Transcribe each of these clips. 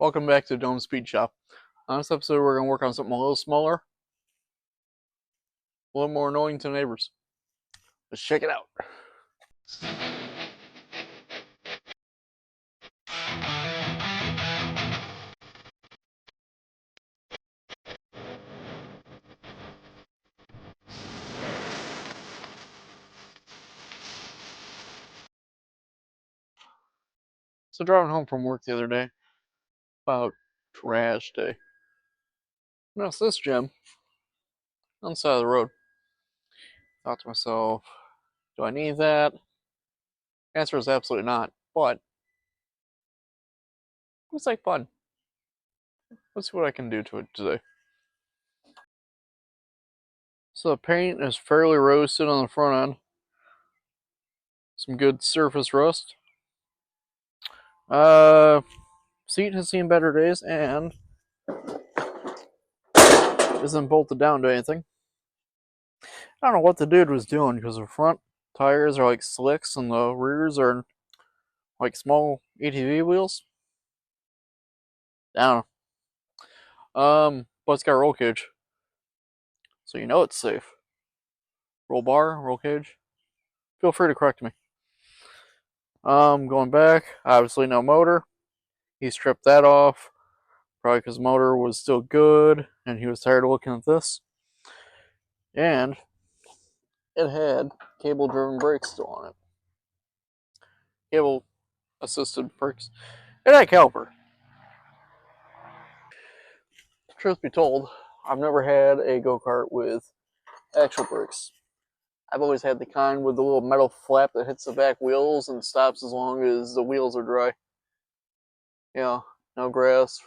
Welcome back to Dome Speed Shop. On this episode, we're going to work on something a little smaller, a little more annoying to neighbors. Let's check it out. So driving home from work the other day, about trash day, noticed this gem on the side of the road. Thought to myself, do I need that? Answer is absolutely not, but looks like fun. Let's see what I can do to it today. So the paint is fairly roasted on the front end. Some good surface rust. Seat has seen better days and isn't bolted down to anything. I don't know what the dude was doing because the front tires are like slicks and the rears are like small ATV wheels. I don't know. But it's got a roll cage, so you know it's safe. Roll bar, roll cage. Feel free to correct me. Going back, obviously no motor. He stripped that off, probably because the motor was still good, and he was tired of looking at this. And it had cable-driven brakes still on it. Cable-assisted brakes. It had a caliper. Truth be told, I've never had a go-kart with actual brakes. I've always had the kind with the little metal flap that hits the back wheels and stops as long as the wheels are dry. Yeah, no grass,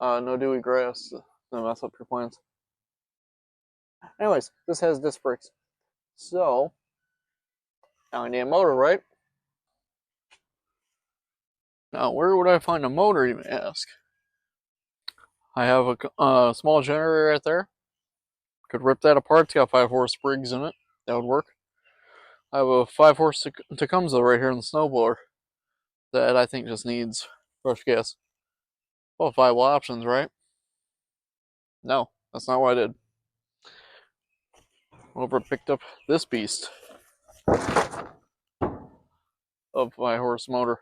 no dewy grass to mess up your plans. Anyways, this has disc brakes. So, now I need a motor, right? Now, where would I find a motor, you may ask? I have a small generator right there. Could rip that apart. It's got 5-horse sprigs in it. That would work. I have a 5-horse Tecumseh right here in the snowblower that I think just needs fresh gas. Well, viable options, right? No, that's not what I did. Over picked up this beast of my horse motor.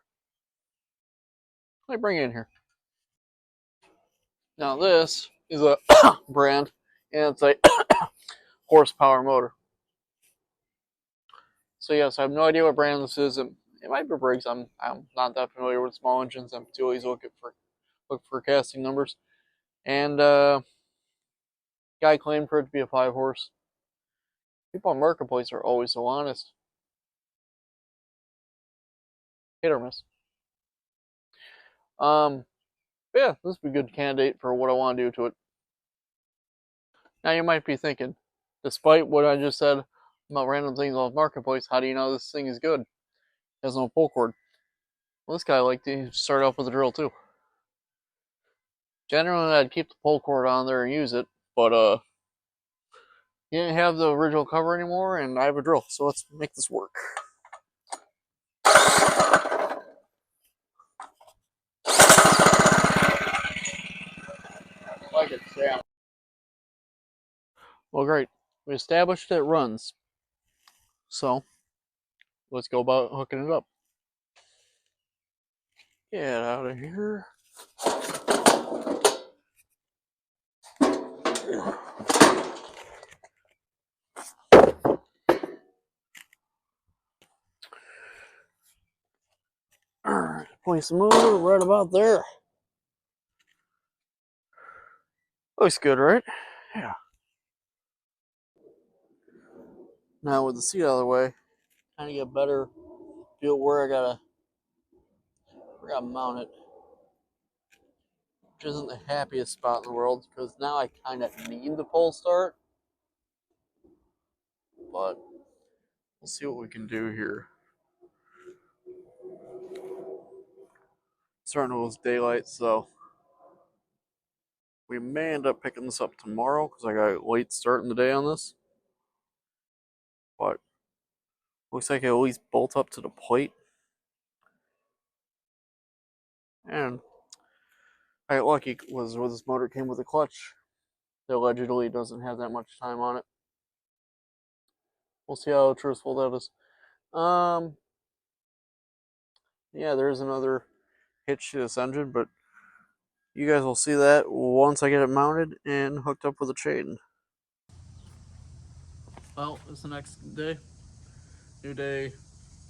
Let me bring it in here. Now this is a brand, and it's a horsepower motor. So yes, I have no idea what brand this is. It might be Briggs. I'm not that familiar with small engines. I'm too always look for casting numbers. And guy claimed for it to be a 5-horse. People on Marketplace are always so honest. Hit or miss. Yeah, this would be a good candidate for what I want to do to it. Now you might be thinking, despite what I just said about random things off Marketplace, how do you know this thing is good? It has no pull cord. Well, this guy liked to start off with a drill too. Generally, I'd keep the pull cord on there and use it, but you didn't have the original cover anymore, and I have a drill, so let's make this work. Like it, Sam. Well, great. We established it runs. So, let's go about hooking it up. Get out of here. Alright, place the motor right about there. Looks good, right? Yeah. Now with the seat out of the way, kind of get a better feel where I gotta mount it. Which isn't the happiest spot in the world, because now I kind of need the pull start. But we'll see what we can do here. It's starting to lose daylight, so we may end up picking this up tomorrow because I got a late start in the day on this. But looks like I at least bolt up to the plate. And I got lucky was with this motor came with a clutch that allegedly doesn't have that much time on it. We'll see how truthful that is. Yeah, there is another hitch to this engine, but you guys will see that once I get it mounted and hooked up with a chain. Well, it's the next day. New day,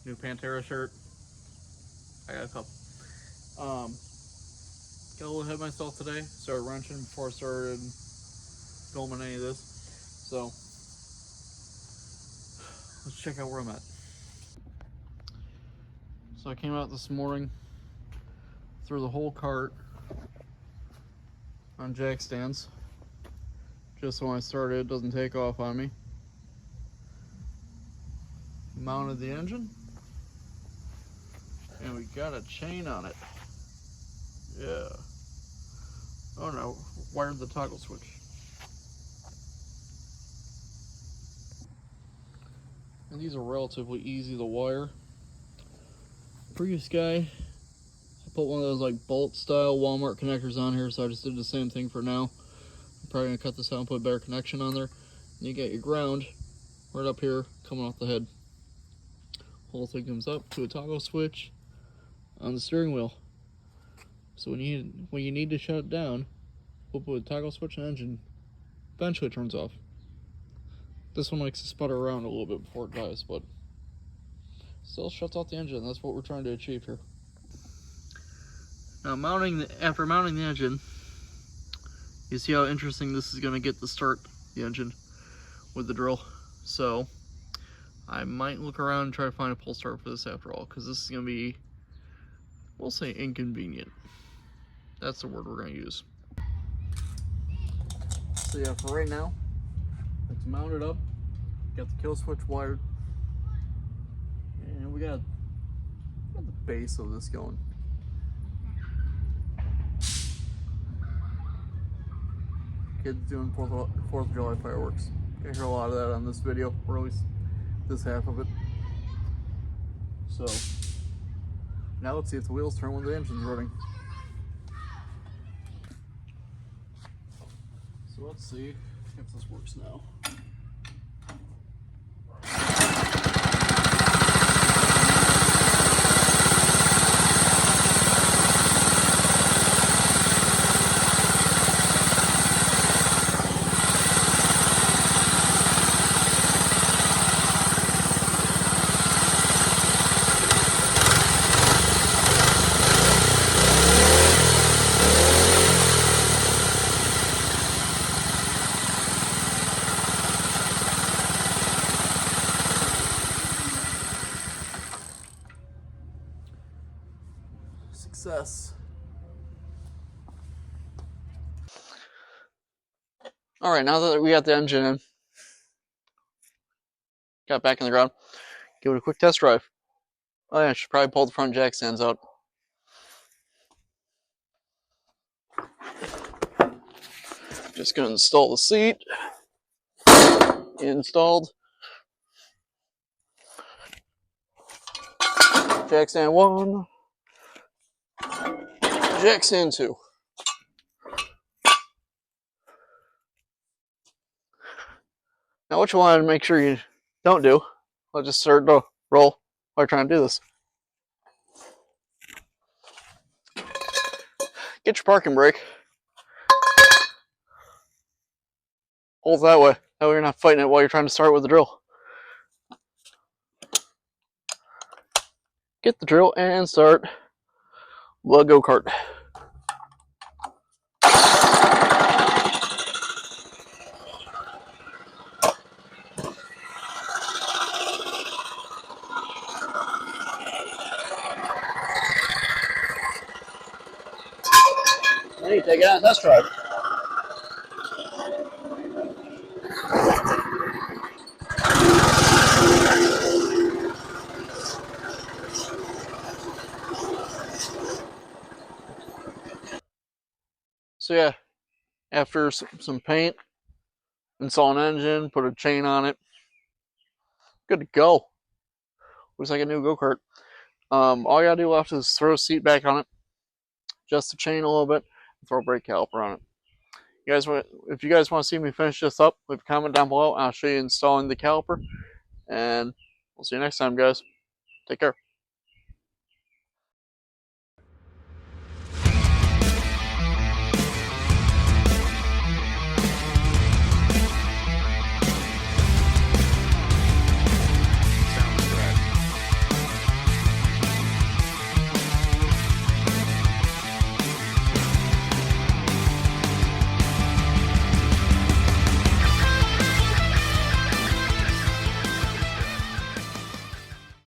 new Pantera shirt. I got a couple. Got a little ahead of myself today. Started wrenching before I started filming any of this. So, let's check out where I'm at. So I came out this morning, threw the whole cart on jack stands, just so when I start it doesn't take off on me. Mounted the engine, and we got a chain on it. Yeah. Oh no, wired the toggle switch. And these are relatively easy to wire. Previous guy, I put one of those like bolt style Walmart connectors on here, so I just did the same thing for now. I'm probably gonna cut this out and put a better connection on there. And you get your ground right up here coming off the head. Whole thing comes up to a toggle switch on the steering wheel. So when you need to shut it down, we'll put a toggle switch on the engine. Eventually it turns off. This one likes to sputter around a little bit before it dies, but still shuts off the engine. That's what we're trying to achieve here. Now after mounting the engine, you see how interesting this is going to get to start the engine with the drill. So I might look around and try to find a pull start for this after all, because this is going to be, we'll say, inconvenient. That's the word we're going to use. So yeah, for right now, it's mounted up, got the kill switch wired, and we got the base of this going. Kids doing 4th of July fireworks. Gonna hear a lot of that on this video, or at least this half of it. So now let's see if the wheels turn when the engine's running. So let's see if this works now. Success. All right, now that we got the engine in, got back in the ground, give it a quick test drive. Oh yeah, I should probably pull the front jack stands out. Just gonna install the seat. Installed. Jack stand 1. Jack stand 2. Now what you want to make sure you don't do, I'll just start to roll while you're trying to do this. Get your parking brake. Hold that way. That way you're not fighting it while you're trying to start with the drill. Get the drill and start the go-kart. Then you take it on a test drive. So yeah, after some paint, install an engine, put a chain on it, good to go. Looks like a new go-kart. All you gotta do left is throw a seat back on it, adjust the chain a little bit, throw a brake caliper on it. If you guys want to see me finish this up, leave a comment down below. I'll show you installing the caliper. And we'll see you next time, guys. Take care.